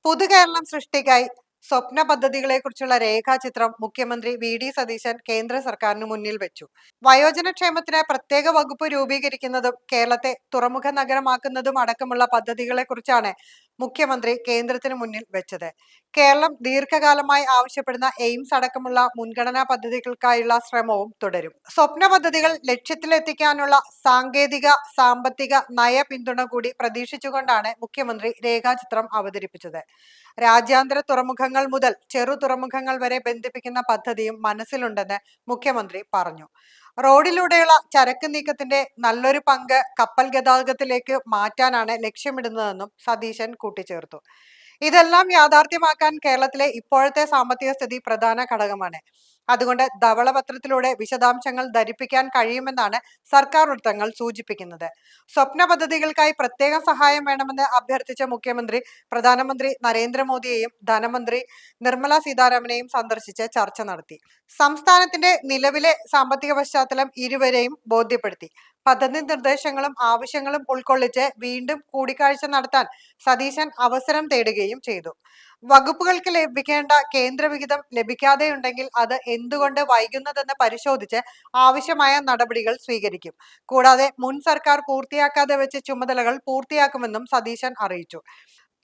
പുതുകേരളം സൃഷ്ടിക്കായി സ്വപ്ന പദ്ധതികളെക്കുറിച്ചുള്ള രേഖാചിത്രം മുഖ്യമന്ത്രി വി.ഡി. സതീശൻ കേന്ദ്ര സർക്കാരിന് മുന്നിൽ വെച്ചു. വയോജനക്ഷേമത്തിന് പ്രത്യേക വകുപ്പ് രൂപീകരിക്കുന്നതും കേരളത്തെ തുറമുഖ നഗരമാക്കുന്നതും അടക്കമുള്ള പദ്ധതികളെക്കുറിച്ചാണ് മുഖ്യമന്ത്രി കേന്ദ്രത്തിന് മുന്നിൽ വെച്ചത്. കേരളം ദീർഘകാലമായി ആവശ്യപ്പെടുന്ന എയിംസ് അടക്കമുള്ള മുൻഗണനാ പദ്ധതികൾക്കായുള്ള ശ്രമവും തുടരും. സ്വപ്ന പദ്ധതികൾ ലക്ഷ്യത്തിലെത്തിക്കാനുള്ള സാങ്കേതിക, സാമ്പത്തിക, നയ പിന്തുണ കൂടി പ്രതീക്ഷിച്ചുകൊണ്ടാണ് മുഖ്യമന്ത്രി രേഖാചിത്രം അവതരിപ്പിച്ചത്. രാജ്യാന്തര തുറമുഖങ്ങൾ മുതൽ ചെറു തുറമുഖങ്ങൾ വരെ ബന്ധിപ്പിക്കുന്ന പദ്ധതിയും മനസ്സിലുണ്ടെന്ന് മുഖ്യമന്ത്രി പറഞ്ഞു. റോഡിലൂടെയുള്ള ചരക്ക് നീക്കത്തിന്റെ നല്ലൊരു പങ്ക് കപ്പൽ ഗതാഗതത്തിലേക്ക് മാറ്റാനാണ് ലക്ഷ്യമിടുന്നതെന്നും സതീശൻ കൂട്ടിച്ചേർത്തു. ഇതെല്ലാം യാഥാർത്ഥ്യമാക്കാൻ കേരളത്തിലെ ഇപ്പോഴത്തെ സാമ്പത്തിക സ്ഥിതി പ്രധാന ഘടകമാണ്. അതുകൊണ്ട് ധവളപത്രത്തിലൂടെ വിശദാംശങ്ങൾ ധരിപ്പിക്കാൻ കഴിയുമെന്നാണ് സർക്കാർ വൃത്തങ്ങൾ സൂചിപ്പിക്കുന്നത്. സ്വപ്ന പദ്ധതികൾക്കായി പ്രത്യേക സഹായം വേണമെന്ന് അഭ്യർത്ഥിച്ച മുഖ്യമന്ത്രി പ്രധാനമന്ത്രി നരേന്ദ്രമോദിയെയും ധനമന്ത്രി നിർമ്മല സീതാരാമനെയും സന്ദർശിച്ച് ചർച്ച നടത്തി. സംസ്ഥാനത്തിന്റെ നിലവിലെ സാമ്പത്തിക പശ്ചാത്തലം ഇരുവരെയും ബോധ്യപ്പെടുത്തി. പദ്ധതി നിർദ്ദേശങ്ങളും ആവശ്യങ്ങളും ഉൾക്കൊള്ളിച്ച് വീണ്ടും കൂടിക്കാഴ്ച നടത്താൻ സതീശൻ അവസരം തേടുകയും ചെയ്തു. വകുപ്പുകൾക്ക് ലഭിക്കേണ്ട കേന്ദ്രവിഹിതം ലഭിക്കാതെയുണ്ടെങ്കിൽ അത് എന്തുകൊണ്ട് വൈകുന്നതെന്ന് പരിശോധിച്ച് ആവശ്യമായ നടപടികൾ സ്വീകരിക്കും. കൂടാതെ മുൻ സർക്കാർ പൂർത്തിയാക്കാതെ വെച്ച ചുമതലകൾ പൂർത്തിയാക്കുമെന്നും സതീശൻ അറിയിച്ചു.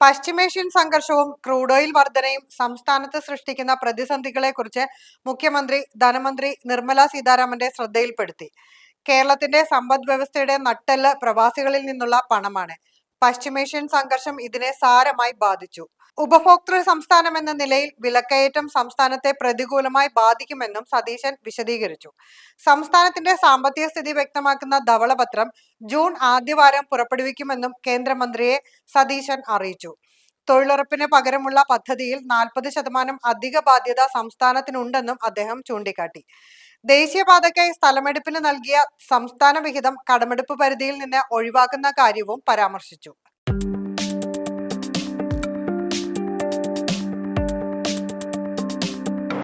പശ്ചിമേഷ്യൻ സംഘർഷവും ക്രൂഡ് ഓയിൽ വർധനയും സംസ്ഥാനത്ത് സൃഷ്ടിക്കുന്ന പ്രതിസന്ധികളെക്കുറിച്ച് മുഖ്യമന്ത്രി ധനമന്ത്രി നിർമ്മല സീതാരാമന്റെ ശ്രദ്ധയിൽപ്പെടുത്തി. കേരളത്തിന്റെ സമ്പദ് വ്യവസ്ഥയുടെ നട്ടെല്ല് പ്രവാസികളിൽ നിന്നുള്ള പണമാണ്. പശ്ചിമേഷ്യൻ സംഘർഷം ഇതിനെ സാരമായി ബാധിച്ചു. ഉപഭോക്തൃ സംസ്ഥാനം എന്ന നിലയിൽ വിലക്കയറ്റം സംസ്ഥാനത്തെ പ്രതികൂലമായി ബാധിക്കുമെന്നും സതീശൻ വിശദീകരിച്ചു. സംസ്ഥാനത്തിന്റെ സാമ്പത്തിക സ്ഥിതി വ്യക്തമാക്കുന്ന ധവളപത്രം ജൂൺ ആദ്യവാരം പുറപ്പെടുവിക്കുമെന്നും കേന്ദ്രമന്ത്രിയെ സതീശൻ അറിയിച്ചു. തൊഴിലുറപ്പിന് പകരമുള്ള പദ്ധതിയിൽ 40% അധിക ബാധ്യത സംസ്ഥാനത്തിനുണ്ടെന്നും അദ്ദേഹം ചൂണ്ടിക്കാട്ടി. ദേശീയപാതയ്ക്കായി സ്ഥലമെടുപ്പിന് നൽകിയ സംസ്ഥാന വിഹിതം കടമെടുപ്പ് പരിധിയിൽ നിന്ന് ഒഴിവാക്കുന്ന കാര്യവും പരാമർശിച്ചു.